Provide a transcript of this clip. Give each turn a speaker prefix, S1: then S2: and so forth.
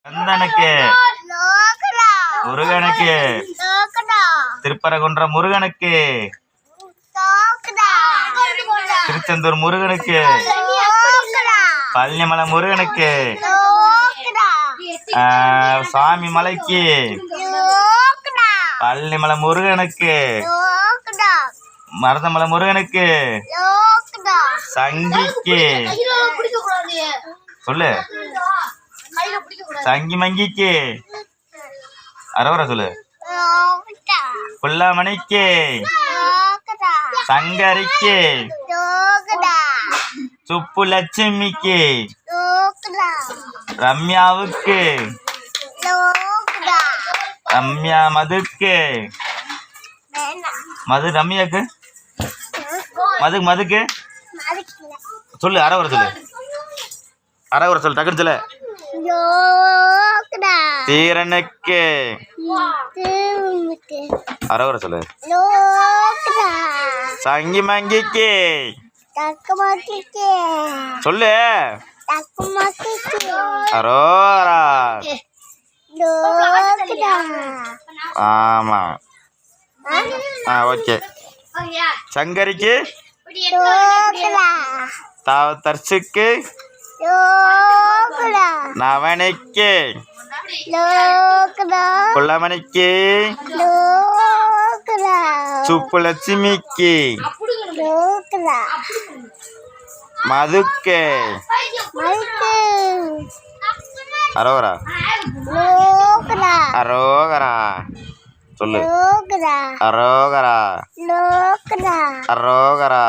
S1: கந்தனுக்கு, முருகனுக்கு, திருப்பரங்குன்ற முருகனுக்கு, திருச்செந்தூர் முருகனுக்கு, பழனிமலை முருகனுக்கு, சாமி மலைக்கு, பழனிமலை முருகனுக்கு, மருதமலை முருகனுக்கு, சங்கிக்கு சொல்லு, சங்கி மங்கிக்கு அரோரா சொல்லு, புல்லாமணிக்கு, சங்கரிக்கு, சுப்பு லட்சுமிக்கு, ரம்யாவுக்கு, ரம்யா மதுக்கு, மது ரம்யாக்கு, மதுக்கு சொல்லு, அரோரா சொல்லு, அரோரா சொல்லு, டக்குன்னு சொல்லு. தீரனுக்கு அரோரா சொல்லு. சங்கி மங்கிக்கு சொல்லு, அரோரா. ஆமா, ஓகே. சங்கரிக்கு, தர்சுக்கு, நவனிக்கு, புள்ளமணிக்கு, சுப்பு லட்சுமிக்கு, மதுக்கு அரோகரா, அரோகரா சொல்லு, அரோகரா, அரோகரா.